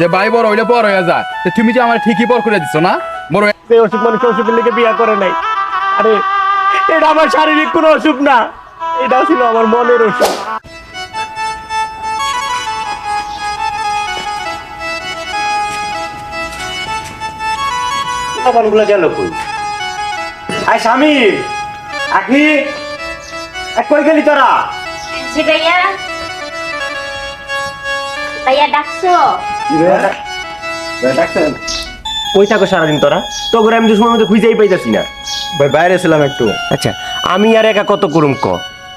যে ভাই বড় হইলে পর হয়ে যায়, তুমি যে আমার ঠিকই পর করে দিছো না বড়। এই অসুখ মানুষ অসুখের লেগে বিয়া করে নাই। আরে এটা আমার শারীরিক কোনো অসুখ না, এটা ছিল আমার মনের অসুখ। গুলা গেল কই? আয় স্বামী, আখি, কই গেলি তোরা? জি ভাইয়া, ভাইয়া ডাকছো? কই থাকো সারাদিন তোরা? তো করে আমি তো সময় মতো খুঁজেই পাইতেছি না। ভাই বাইরে ছিলাম একটু। আচ্ছা, আমি আর একা কত করুম ক?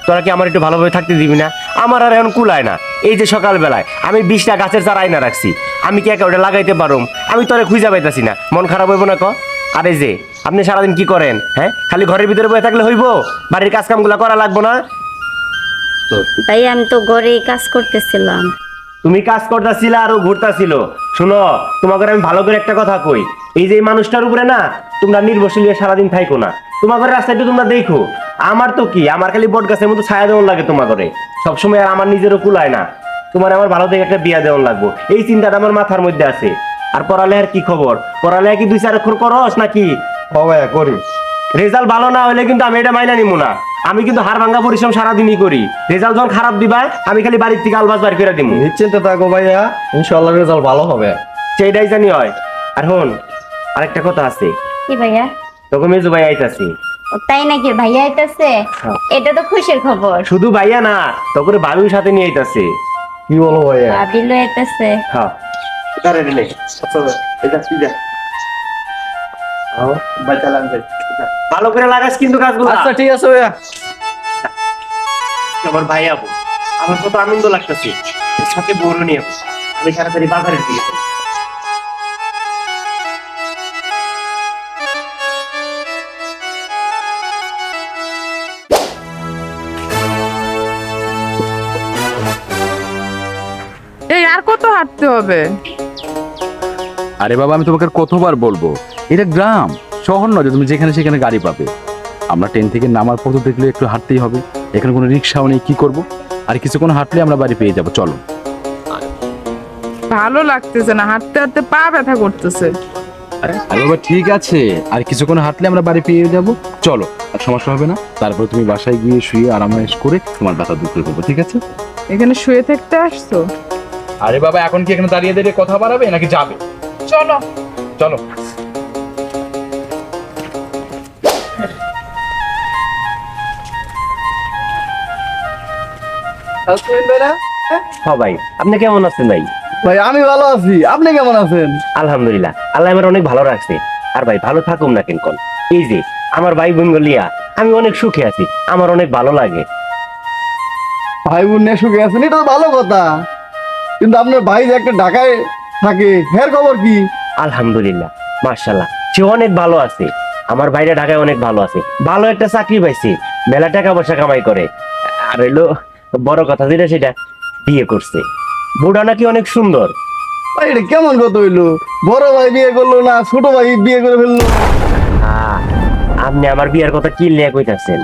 তোরা কি আমার একটু ভালোভাবে থাকতে দিবি না? আমার আর এখন কুলায় না। এই যে সকালবেলায় আমি 20টা গাছের চারা আইনা রাখছি, আমি কি একা ওটা লাগাইতে পারুম? আমি তোরা খুঁজে পাইতাছি না, মন খারাপ হইব না ক? আর এই যে আপনি সারাদিন কি করেন? হ্যাঁ, খালি ঘরের ভিতরে বসে থাকলে হইব? বাড়ির কাজ কামগুলো করা লাগবো না? ভাইয়া আমি তো ঘরে কাজ করতেছিলাম। তুমি কাজ করতেছিল আর ও ঘুরতাছিল। শুনো, তোমাকে আমি ভালো করে একটা কথা কই, এই যে এই মানুষটার উপরে না তোমরা নির্ভরশীল হয়ে সারাদিন থাইকো না। তোমার ঘরের রাস্তাটা তোমরা দেখো। আমার তো কি, আমার খালি বট গাছের মতো ছায়া দেওয়ার লাগে তোমার ঘরে সবসময়, আর আমার নিজেরও কুলায় না। তোমার আমার ভালো থেকে একটা বিয়া দেওয়ার লাগবো, এই চিন্তাটা আমার মাথার মধ্যে আছে। আর পড়ালেখার কি খবর? পড়ালেখা কি 2-4 অক্ষর করস নাকি? ও ভাইয়া করি। রেজাল্ট ভালো না হলে কিন্তু আমি এটা মাইনা নিবো না। আমি কিন্তু হাড় ভাঙ্গা পরিশ্রম সারাদিনই করি। রেজাল্ট যখন খারাপ দিবা আমি খালি বাড়ির থেকে আলবাস বার করে দিব। নিশ্চিন্তে থাকো ভাইয়া, ইনশাআল্লাহ রেজাল্ট ভালো হবে। সেইটাই জানি হয়। আর হন, আরেকটা কথা আছে, কি ভাইয়া? তোকে মেজু ভাই আইতাছি। ও তাই নাকি? ভাইয়া আইতাছে? এটা তো খুশির খবর। শুধু ভাইয়া না, তোকে ভাবির সাথে নিয়ে আইতাছে। কি বলো ভাইয়া? ভাবিলো আইতাছে? হ্যাঁ, তারে রে নে। এটা কি যা? ভালো করে লাগাস কিন্তু কাজগুলো। আচ্ছা ঠিক আছে ভাইয়া। আমার ভাই আবু, আমার কত আনন্দ লাগতেছে, এর সাথে বড় নিয়ে আমি তাড়াতাড়ি বাজারের দিকে যাই। এই আর কত হাঁটতে হবে? আরে বাবা, আমি তোমাকে আর কতবার বলবো, এটা গ্রাম, শহর নয় যে তুমি যেখানে সেখানে গাড়ি পাবে। আমরা ট্রেন থেকে নামার পর তো দেখলে একটু হাঁটতেই হবে, এখানে কোনো রিক্সাও নেই, কি করব? আর কিছুক্ষণ হাঁটলে আমরা বাড়ি পেয়ে যাবো, চলো। ভালো লাগতেছে না, হাঁটতে হাঁটতে পা ব্যথা করতেছে। আরে বাবা ঠিক আছে, আর কিছুক্ষণ হাঁটলে আমরা বাড়ি পেয়ে যাবো, চলো, আর সমস্যা হবে না। তারপর তুমি বাসায় গিয়ে শুয়ে আরামায়েশ করে তোমার ব্যথা দূর করে দেবো, ঠিক আছে? এখানে শুয়ে থাকতে আসছো? আরে বাবা, এখন কি এখানে দাঁড়িয়ে দাঁড়িয়ে কথা বাড়াবে নাকি যাবে? চলো চলো। হ্যাঁ ভাই, আপনি কেমন আছেন ভাই? ভাই আমি ভালো আছি, আপনি কেমন আছেন? আলহামদুলিল্লাহ, আল্লাহ আমার অনেক ভালো রাখছে। আর ভাই ভালো থাকুন না কেন কোন? এই যে আমার ভাই বোন গলিয়া আমি অনেক সুখে আছি, আমার অনেক ভালো লাগে। ভাই বোন নিয়ে সুখে আছেন, এটা তো ভালো কথা। কিন্তু আপনার ভাই যে একটা ঢাকায় থাকে, এর খবর কি? আলহামদুলিল্লাহ, মার্শাল্লাহ, সে অনেক ভালো আছে। আমার ভাইরা ঢাকায় অনেক ভালো আছে, ভালো একটা চাকরি পাইছে, মেলা টাকা পয়সা কামাই করে। আর হইলো বড় কথা যেটা, সেটা বিয়ে করছে। বুড়া নাকি অনেক সুন্দর। ভাই এটা কেমন কথা হইলো? বড় ভাই বিয়ে করলো না, ছোট ভাই বিয়ে করে ফেললো? আপনি আমার বিয়ের কথা কি লিয়া কইতাছেন?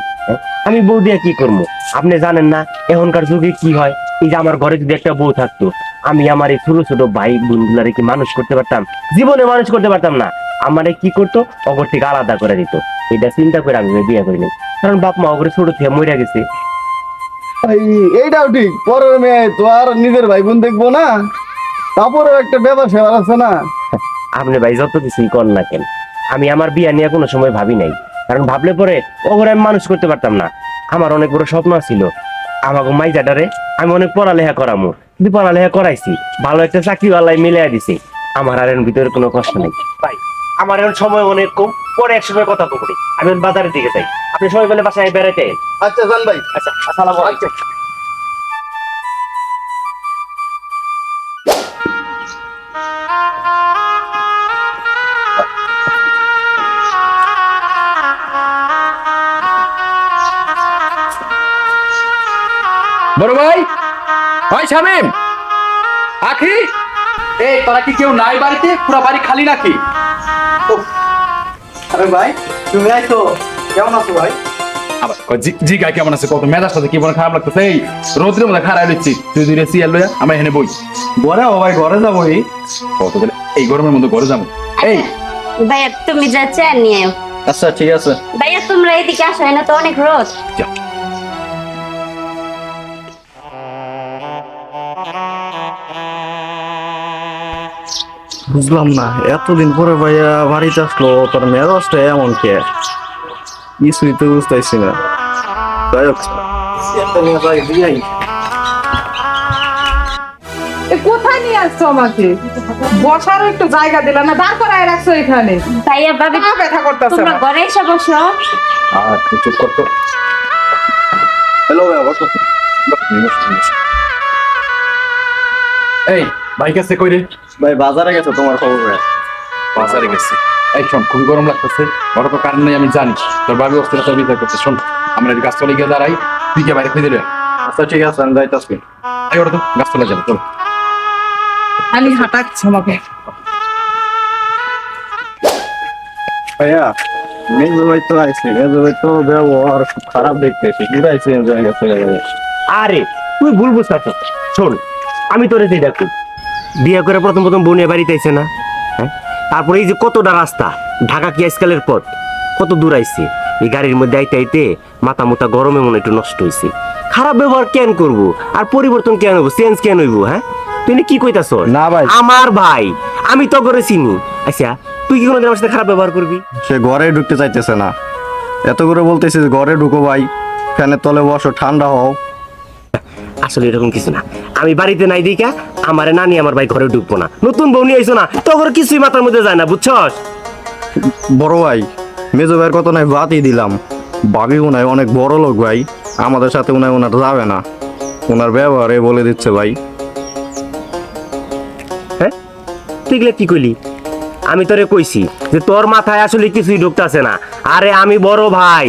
আমি বউ দিয়ে কি করবো? আপনি জানেন না এখনকার যুগে কি হয়? এই যে আমার ঘরে যদি একটা বউ থাকতো, আমি আমার এই ছোট ছোট ভাই বোনগুলারে কি মানুষ করতে পারতাম? জীবনে মানুষ করতে পারতাম না। আমারে কি করতো? অগর থেকে আলাদা করে দিত। এটা চিন্তা করে আমি বিয়ে করিনি, কারণ বাপ মা অগরে ছোট থেকে মরে গেছে। ভাই এইটাও ঠিক, পরের মেয়ে তো আর নিজের ভাই বোন দেখবো না, তারপরেও একটা ব্যবসা আছে না। আপনি ভাই যত কিছুই কর না কেন, আমি আমার বিয়ে নিয়ে কোনো সময় ভাবি নাই, কারণ ভাবলে পরে ওগুলো আমি মানুষ করতে পারতাম না। আমার অনেক বড় স্বপ্ন ছিল, আমাকে মাইজাটারে আমি অনেক পড়ালেখা করামো, কিন্তু পড়ালেখা করাইছি, ভালো একটা চাকরিওয়ালাই মিলাই দিছি। আমার আর এর ভিতরে কোনো কষ্ট নেই ভাই। আমার এখন সময় অনেক কম, পরে এক সময় কথা বলি। আমি বাজারের দিকে যাই, আপনি সময় পেলে বাসায় বেড়াইতে। আচ্ছা জান ভাই। আচ্ছা, আসসালামু আলাইকুম। বড় ভাই, ভাই শামিম, আখি, এই তোরা কি কেউ নাই বাড়িতে? পুরো বাড়ি খালি নাকি? আরে ভাই তুমি আইছো, কেমন আছো ভাই? আবার জি গাই কেমন আছে কত মেজাজটা কি বলে খারাপ লাগতেছে এই রোদ্রের মধ্যে খারাপ দিচ্ছি তুই দুইটা সিয়ার লইয়া আমরা এখানে বই ঘরে ও ভাই ঘরে যাবো কত বলে এই গরমের মধ্যে ঘরে যাবো এই ভাইয়া তুমি যা চেয়ার নিয়ে আয়। আচ্ছা ঠিক আছে ভাইয়া তোমরা এদিকে আসো না তো অনেক রোদ। যা। বুঝলাম না এতদিন পরে ভাইয়া বাড়িতে আসলো তোর মেজাজটা এমন কে কিছুই তো বুঝতেছি না যাই হোক কোথায় নিয়ে আসছো আমাকে? বসারও একটু জায়গা দিলা না, দাঁড় করায় রাখছো এখানে। ভাইয়া ভাবি পা ব্যথা করতেছে তোমরা ঘরে এসে বসো। আর তুই চুপ করতো হ্যালো ভাইয়া বসো এই ভাই কাছে কই রে ভাই বাজারে গেছো তোমার খবর ভাই বাজারে গেছে এই শোন খুবই গরম লাগতেছে বড় তো কারণ নেই আমি জানি তোর ভাবি অস্থিরতা বিচার করছে শোন আমরা এই গাছতলা গিয়ে দাঁড়াই তুই কে বাইরে খুঁজে দেবে আচ্ছা ঠিক আছে আমি যাইতাছি এই ওটা তো গাছতলা যাবে চলো খালি হাঁটাচ্ছে আমাকে। ভাইয়া মেজো ভাই তো আইসি মেজো ভাই তো ব্যবহার খুব খারাপ দেখতেছি কি আইসি জায়গা থেকে আরে তুই ভুল বুঝতেছ। শোন আমি তোরে যেটা কই, বিয়ে করে প্রথম প্রথম বোন এ বাড়িতে আইছে না, হ্যাঁ? তারপরে এই যে কতটা রাস্তা, ঢাকা কি আজকালের পথ, কত দূর আইছে, এই গাড়ির মধ্যে আইতে আইতে মাথা মুথা গরমে মনে একটু নষ্ট হয়েছে। খারাপ ব্যবহার কেন করব আর পরিবর্তন কেন হইব, চেঞ্জ কেন হইব? হ্যাঁ তুই কি কইতাছ? না ভাই। আমার ভাই, আমি তো করে চিনি। আচ্ছা তুই কি কোনোদিন আমার সাথে খারাপ ব্যবহার করবি? সে ঘরে ঢুকতে চাইতেছে না, এত করে বলতেছিস ঘরে ঢুকো ভাই, ফ্যানের তলে বসো ঠান্ডা হও। আসলে এরকম কিছু না, আমি বাড়িতে নাই দিকা আমারে নানি আমার ভাই ঘরে ঢুকবো না, নতুন বউ নিয়ে আইছো না, তোর কিছুই মাথার মধ্যে যায় না, বুঝছস? বড় ভাই মেজো ভাইয়ের কথা নাই বাদই দিলাম, ভাবি উনায় অনেক বড় লোক ভাই, আমাদের সাথে উনায় ওনার যাবে না, ওনার ব্যবহারে বলে দিচ্ছে ভাই। হ্যাঁ তুই এগুলা কি কইলি? আমি তোরে কইছি যে তোর মাথায় আসলে কিছুই ঢুকতাছে না। আরে আমি বড় ভাই,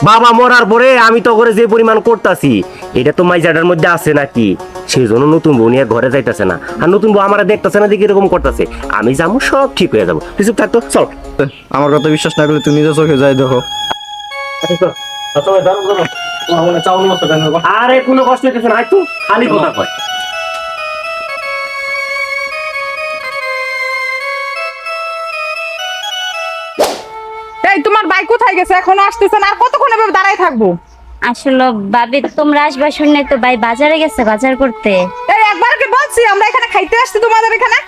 বাবা মরার পরে আমি তো করে যে পরিমাণ করতাছি এটা তো মাইজাটার মধ্যে আছে নাকি? সেই জন্য নতুন বউ নিয়ে ঘরে যাইতাছে না, আর নতুন বউ আমার দেখতেছে না দেখে এরকম করতেছে। আমি যাবো, সব ঠিক হয়ে যাবো, তুই চুপ থাকতো চল। আমার কথা বিশ্বাস না করলে তুই নিজের চোখে যাই দেখো। আরে কোনো কষ্ট হইতেছে না, একটু খালি কথা কয়। এই তোমার ভাই কোথায় গেছে? এখনো আসতেছে না, আর কতক্ষণ এভাবে দাঁড়ায় থাকবো? আসলে ভাবি তোমরা আসবা শুনে তো ভাই বাজারে গেছে বাজার করতে। এই একবার কি বলছি আমরা এখানে খাইতে আসছি তোমাদের এখানে?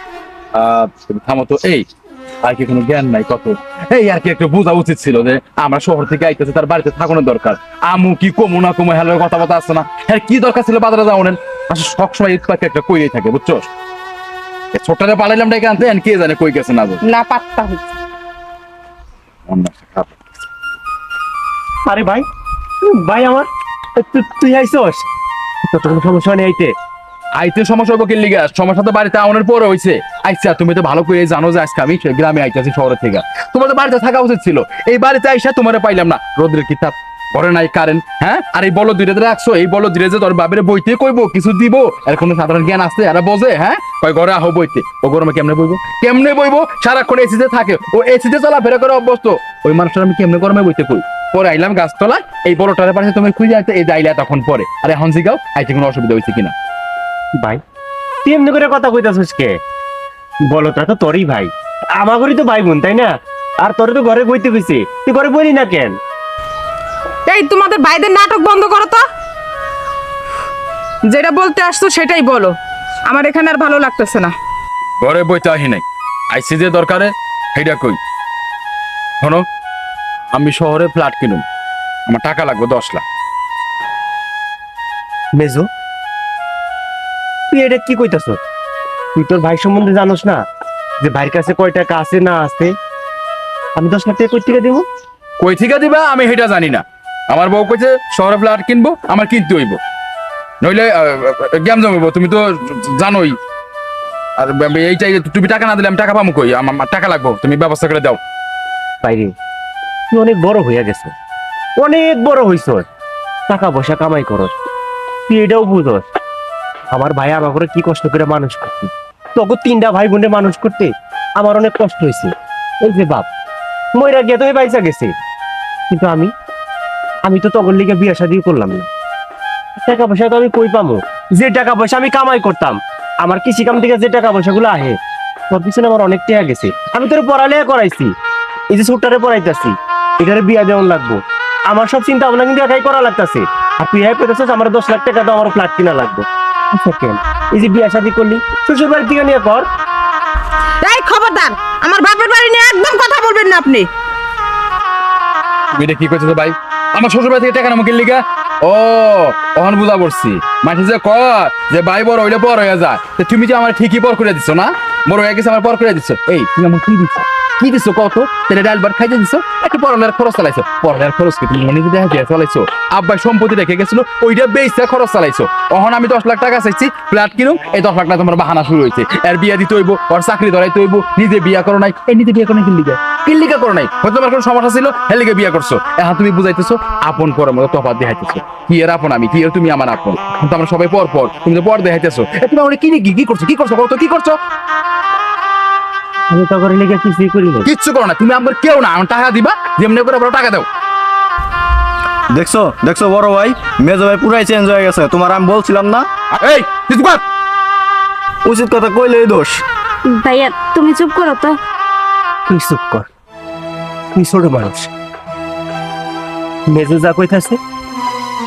তুমি থামো তো এই আর কি কোনো জ্ঞান নাই কত এই আর কি একটু বোঝা উচিত ছিল যে আমরা শহর থেকে আইতেছি তার বাড়িতে থাকানোর দরকার আমু কি কমু না কমু হ্যালো কথাবার্তা আসছে না হ্যাঁ কি দরকার ছিল বাজারে যাওয়ার আসলে সবসময় ঈদ পাখি একটা কইরেই থাকে বুঝছো ছোটটা পালাইলাম ডেকে আনতে কে জানে কই গেছে না না পাত্তা হচ্ছে। আরে ভাই, ভাই আমার তুই আইসস, তোর কোনো সমস্যা নেই আইতে? আইতে সমস্যা হবো কিনলি গ্যাস সমস্যা তো বাড়িতে আউনের পরে হয়েছে আইসা তুমি তো ভালো করে জানো যে আজকে আমি গ্রামে আইতেছি শহরের থেকে তোমার তো বাড়িতে থাকা উচিত ছিল এই বাড়িতে আইসা তোমার পাইলাম না রোদ্রের কিতাব ঘরে নাই কারেন্ট হ্যাঁ আর এই বলো ধীরে ধীরে রাখছো এই বলো ধীরে যে তোর বাবিরে বইতে কইবো কিছু দিব এর কোনো সাধারণ জ্ঞান আছে এরা বোঝে হ্যাঁ কয় ঘরে আহো বইতে ও গরমে কেমনে বইবো সারাক্ষণ এসিতে থাকে ও এসিতে চলাফেরা করে অভ্যস্ত ওই মানুষটা আমি কেমনে গরমে বইতে কই পরে আইলাম গাছতলায় এই বড়টার পাশে তুমি খুঁজে আইতে এই যাইলা তখন পরে আরে এখন জিগাও আইতে কোনো অসুবিধা হয়েছে কিনা ভাই তুই এমনি করে কথা কইতাছিস কে? বলটা তো তোরই ভাই, আমাগরই তো ভাই বোন তাই না? আর তোরে তো ঘরে বইতে কইছে, তুই ঘরে বলি না কেন? এই তোমাদের ভাইদের নাটক বন্ধ করো তো, যেটা বলতে আসছো সেটাই বলো, আমার এখানে আর ভালো লাগতেছে না। ঘরে বইতে আহি নাই আইসি যে দরকারে সেইটা কই শোনো আমি শহরে ফ্ল্যাট কিনুম আমার টাকা লাগবে 10 লাখ মেজো তুই এটা কি কইতাছ? তুই তোর ভাই সম্বন্ধে জানোস না যে ভাইয়ের কাছে কয় টাকা আছে না আছে? আমি 10 লাখ টাকা কই থেকে দেবো? কই থেকে দিবা আমি সেটা জানি না আমার বউ কইছে শহরে ফ্ল্যাট কিনবো আমার কিনতে হইব নইলে জ্ঞান জমিব তুমি তো জানোই আর এইটাই তুমি টাকা না দিলে আমি টাকা পাবো কই আমার টাকা লাগবো তুমি ব্যবস্থা করে দাও বাইরে তুই অনেক বড় হইয়া গেছ, অনেক বড় হইছ, টাকা পয়সা কামাই করস, তুই এটাও বুঝস আমার ভাই আমার করে কি কষ্ট করে মানুষ করতে, তোকে 3টা ভাই বোনে মানুষ করতে আমার অনেক কষ্ট হয়েছে। এই যে বাপ মইরা গিয়া তুমি পয়সা গেছে, কিন্তু আমি তো তখন লিগে বিয়ে শাদিও করলাম না। টাকা পয়সা তো আমি কই পামো? যে টাকা পয়সা আমি কামাই করতাম, আমার কৃষি কাম থেকে যে টাকা পয়সাগুলো আহে, তোর পিছনে আমার অনেক টাকা গেছে। আমি তোর পড়ালেখা করাইছি, এই যে ছোটটারে পড়াইতেছি, এটারে বিয়া দেওয়ান লাগবো, আমার সব চিন্তা ভাবনা কিন্তু একাই করা লাগতেছে। আর তুই এক পেতেছিস আমার 10 লাখ টাকা তো আমার ফ্ল্যাট কিনা লাগবে। আচ্ছা কেন এই যে বিয়া শাদি করলি শ্বশুর বাড়ি থেকে নিয়ে কর। এই খবরদার, আমার বাপের বাড়ি নিয়ে একদম কথা বলবেন না আপনি। তুমি এটা কি করছো ভাই? আমার শ্বশুর বাড়ি থেকে টাকা নামো কিনলি গা? ও অহন বুঝা পড়ছি। মাঠে যে কর যে ভাই বড় হইলে পর হয়ে যায়, তো তুমি যে আমার ঠিকই পর করে দিছো না, বড় হয়ে গেছে আমার পর করে দিছো। এই তুমি আমার কি দিচ্ছ? কি দিছো কত? তাহলে ডাল ভাত খাইতে দিছো, একটা পড়ালেখার খরচ চালাইছো। পড়ালেখার খরচ কি তুমি মনে দেখা দিয়ে চালাইছো? আব্বাই সম্পত্তি রেখে গেছিল, ওইটা বেচে খরচ চালাইছো। অহন আমি 10 লাখ টাকা চাইছি ফ্ল্যাট কিনুম, এই 10 লাখ টাকা তোমার বাহানা শুরু হয়েছে। এর বিয়া দিতে হইব, ওর চাকরি ধরাইতে হইব, নিজে বিয়া করো নাই। এই নিজে বিয়া করো নাই কিল্লিকা করো নাই, হয়তো তোমার কোনো সমস্যা ছিল, হেলিকে বিয়া করছো। এখন তুমি বুঝাইতেছো আপন পরের মতো তফাৎ দেখাইতেছো। কি এর আপন আমি, কি এর তুমি আমার আপন? কিন্তু আমরা সবাই পর পর, তুমি তো পর দেখাইতেছো। তুমি আমরা কি করছো? কি করছো কত? কি করছো? আমি তো করে লিগে কিছুই করি না। কিচ্ছু করো না, তুমি আমার কেউ না। আমার টাকা দিবা, যেমনি করে বড় টাকা দাও। দেখছো দেখছো বড় ভাই, মেজো ভাই পুরাই চেঞ্জ হয়ে গেছে। তোমার আমি বলছিলাম না, এই কিছু কর। উচিত কথা কইলেই দোষ। ভাইয়া তুমি চুপ করো তো। তুই চুপ কর, তুই ছোট মানুষ। মেজো যা কইতাছে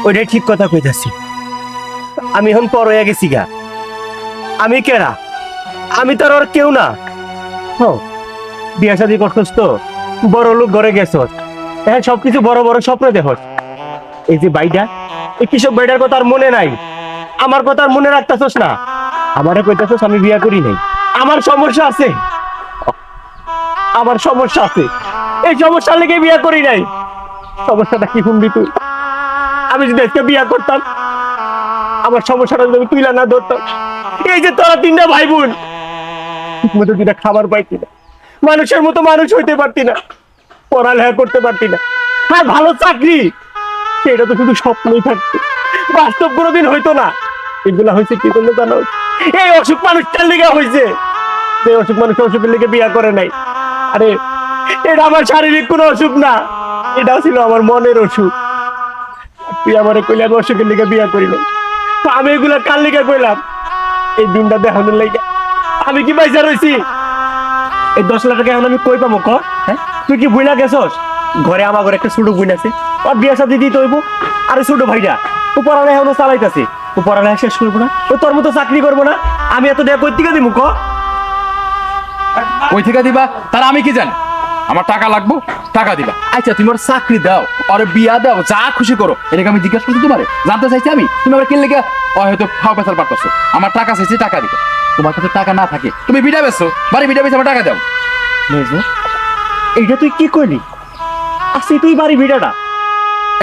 ওইটাই ঠিক কথা কইতাছি। আমি এখন পর হয়ে গেছি গা। আমি কেনা, আমি তোর ওর কেউ না। বিয়া শাদি করছস তো, বড় লোক ঘরে গেছস, এখন সবকিছু বড় বড় স্বপ্ন দেখস। এই যে বাইটা, এই কৃষক বাইটার কথা আর মনে নাই, আমার কথা আর মনে রাখতেছস না। আমারে কইতাছস আমি বিয়া করি নাই। আমার সমস্যা আছে, আমার সমস্যা আছে। এই সমস্যা লেগে বিয়া করি নাই। সমস্যাটা কি শুনবি তুই? আমি যদি আজকে বিয়া করতাম, আমার সমস্যাটা যদি আমি তুইলা না ধরতাম, এই যে তোরা 3টা ভাই বোন ঠিক মতো 2টা খাবার পাইতি না, মানুষের মতো মানুষ হইতে পারতি না, পড়ালেখা করতে পারতি না, আর ভালো চাকরি সেটা তো শুধু স্বপ্নই থাকতো, বাস্তব কোনোদিন হইতো না। এগুলা হয়েছে কি করলে জানো? এই অসুখ মানুষটার লেগে হয়েছে। এই অসুখ মানুষ অসুখের লেগে বিয়া করে নাই। আরে এটা আমার শারীরিক কোনো অসুখ না, এটা ছিল আমার মনের অসুখ। তুই আমার কইলে আমি অসুখের লেগে বিয়া করি নাই। তো আমি এগুলা কার লেগে কইলাম? এই দিনটা দেখানোর লেগে। আমি কি পয়সা রয়েছি? এই 10 লাখ টাকা এখন আমি কই পাবো? কর, হ্যাঁ? তুই কি বুইলা গেছস? ঘরে আমার ঘরে একটা ছোট বোন আছে, ওর বিয়ে শাদী দিতে হইব। আর ছোট ভাইটা ও পড়ালেখা এখনো চালাইতেছে, ও পড়ালেখা শেষ করবো না, ও তোর মতো চাকরি করবো না। আমি এত টাকা কই থেকে দিব? ক ওই থেকে দিবা, তার আমি কি জানি? আমার টাকা লাগবো, টাকা দিবা। আচ্ছা তুমি ওর চাকরি দাও, ওর বিয়া দাও, যা খুশি করো। এটাকে আমি জিজ্ঞাসা করছি তোমারে, জানতে চাইছি আমি তুমি আমার কিনলে হয়তো খাও পেছাল পারতেছো। আমার টাকা চাইছি, টাকা দিবা। তোমার কাছে টাকা না থাকে তুমি বিটা বেছো, বাড়ি বিটা বেছো, আমার টাকা দাও। মেজো, এইটা তুই কি করলি? আসি তুই বাড়ি ভিড়াটা।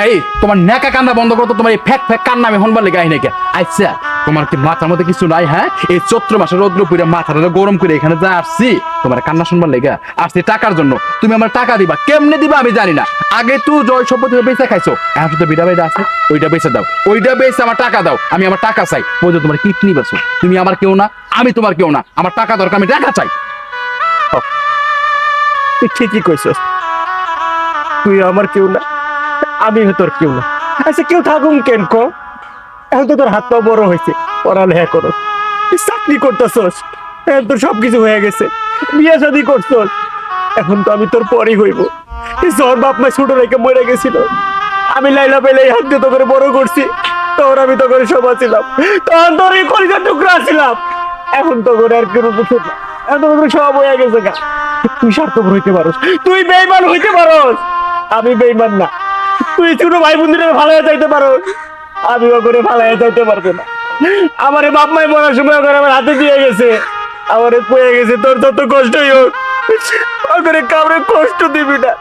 এই তোমার নেকা কান্না বন্ধ করতো, তোমার এই ফ্যাক ফ্যাক কান্না আমি হনবার লেগে আই নাকি? আচ্ছা তোমার কি মাথার মধ্যে কিছু নাই? হ্যাঁ, এই চৈত্র মাসে রৌদ্র পুরে মাথাটা গরম করে এখানে যা আসছি, তোমার কান্না শুনবার লেগে আসছি টাকার জন্য। তুমি আমার টাকা দিবা, কেমনে দিবা আমি জানি না। আগে তুই জয় সম্পত্তি বেঁচে খাইছো, এখন শুধু বিটা বাইটা আছে, ওইটা বেঁচে দাও, ওইটা বেঁচে আমার টাকা দাও। আমি আমার টাকা চাই। বলছো তোমার কিডনি বেছো, তুমি আমার কেউ না, আমি তোমার কেউ না। আমার টাকা দরকার, আমি টাকা চাই। তুই ঠিকই কইছস, তুই আমার কেউ না, আমি তোর কেউ না। আচ্ছা কেউ থাকুন কেন ক? এখন তো তোর হাত পা বড় হয়েছে, পড়ালেখা করো, চাকরি করতেছস, এখন তোর সবকিছু হয়ে গেছে, বিয়ে শাদী করছস। এখন তো আমি তোর পরই হইব। তোর বাপ মা ছোট রেখে মরে গেছিল, আমি লাইলা পেলে হাত দিয়ে তো করে বড় করছি। তোর আমি তো করে সবা ছিলাম, তখন তোর এই কলিজার টুকরা ছিলাম। এখন তো করে আর কেউ কিছু না, এখন তো করে সব হয়ে গেছে গা। তুই স্বার্থপর হইতে পারোস, তুই বেঈমান হইতে পারোস, আমি বেঈমান না। তুই ছোট ভাই বোনদের ভালাইয়া যাইতে পারো, আমি ওখানে ভালাইয়া যাইতে পারবে না। আমার বাপ মাই মরার সময় ওখানে আমার হাতে দিয়ে গেছে, আমার পয়ে গেছে। তোর যত কষ্টই হোক, ওখানে কাউরে কষ্ট দিবি না।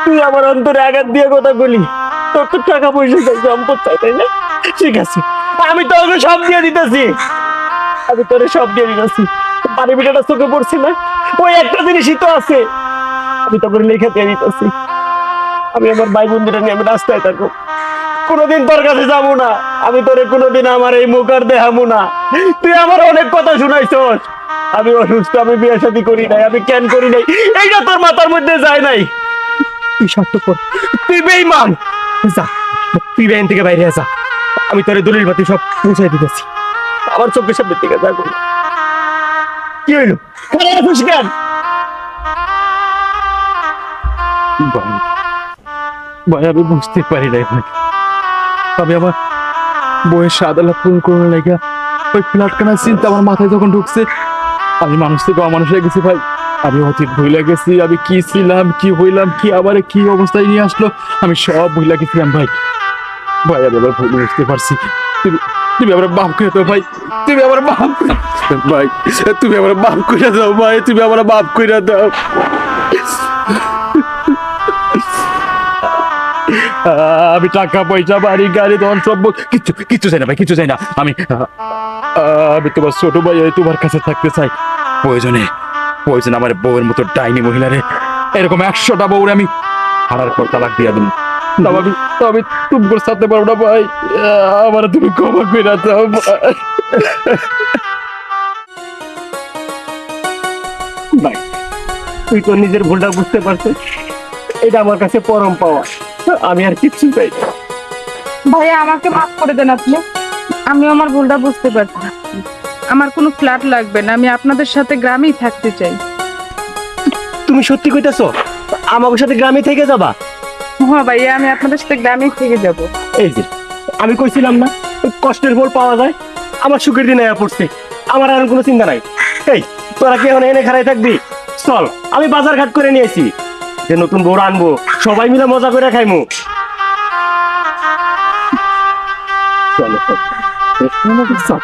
তুই আমার অন্তরে আঘাত দিয়ে কথা বলি, তোর তো টাকা পয়সা চাই, সম্পদ চাই, তাই না? ঠিক আছে, আমি তোকে সব দিয়ে দিতেছি, আমি তোরে সব দিয়ে দিতেছি। বাড়ি বিটাটা চোখে পড়ছে না? ওই একটা জিনিসই তো আছে, আমি তোকে লিখে দিয়ে দিতেছি। আমি আমার ভাই বোনদের নিয়ে আমি রাস্তায় থাকবো, কোনোদিন তোর কাছে যাবো না। আমি তোরে কোনোদিন আমার এই মুখ আর দেখাবো না। তুই আমার অনেক কথা শুনাইছস, আমি অসুস্থ, আমি বিয়ে শাদী করি নাই, আমি কেন করি নাই, এইটা তোর মাথার মধ্যে যায় নাই। তুই স্বার্থপর, তুই বেঈমান। যা, তুই বেআইন থেকে বাইরে যা। আমি তোর দলিল পাতি সব পৌঁছাই দিতেছি। আমার চোখের সামনে থেকে যা করবো। কি হইলো? খারাপ আছিস কেন? ভাই আমি বুঝতে পারি নাই ভাই, আমি আমার বইয়ের সাদালা পূরণ করে লেগে ওই ফ্ল্যাট কেনার চিন্তা আমার মাথায় যখন ঢুকছে, আমি মানুষ থেকে অমানুষ হয়ে গেছি ভাই। আমি অতীত ভুলে গেছি, আমি কি ছিলাম, কি হইলাম, কি আবার কি অবস্থায় নিয়ে আসলো, আমি সব ভুলে গেছিলাম ভাই। ভাই আমি আবার ভুল বুঝতে পারছি। তুমি আমার বাপ করে দাও ভাই, তুমি আমার বাপ ভাই, তুমি আমার বাপ করে দাও ভাই, তুমি আমার বাপ করে দাও। আমি টাকা পয়সা বাড়ি গাড়ি ধন সম্পদ কিচ্ছু কিচ্ছু চাই না ভাই, কিচ্ছু চাই না। আমি আমি তোমার ছোট ভাই হয়ে তোমার কাছে থাকতে চাই। প্রয়োজনে প্রয়োজনে আমার বউয়ের মতো ডাইনি মহিলারে এরকম 100টা বউরে আমি হারার পর তালাক দিয়া দিন। আমি তুমি করে সাথে পারবো না ভাই, আমার তুমি ক্ষমা করে দাও ভাই। ভাই, তুই তো নিজের ভুলটা বুঝতে পারছিস, এটা আমার কাছে পরম পাওয়া। আমি আর কিচ্ছু চাই না। ভাইয়া আমাকে মাফ করে দেন আপনি, আমি আমার ভুলটা বুঝতে পারছি। আমার কোনো ফ্ল্যাট লাগবে না, আমি আপনাদের সাথে গ্রামেই থাকতে চাই। তুমি সত্যি কইতাছো? আমার সাথে গ্রামে থেকে যাবা? হ্যাঁ ভাইয়া, আমি আপনাদের সাথে গ্রামেই থেকে যাব। এই যে আমি কইছিলাম না, কষ্টের ফল পাওয়া যায়। আমার সুখের দিন আয়া পড়ছে, আমার আর কোনো চিন্তা নাই। এই তোরা কি এখন এনে খারাই থাকবি? চল, আমি বাজার ঘাট করে নিয়েছি, যে নতুন বউ আনবো, সবাই মিলে মজা করে খাইমু। চলো চল।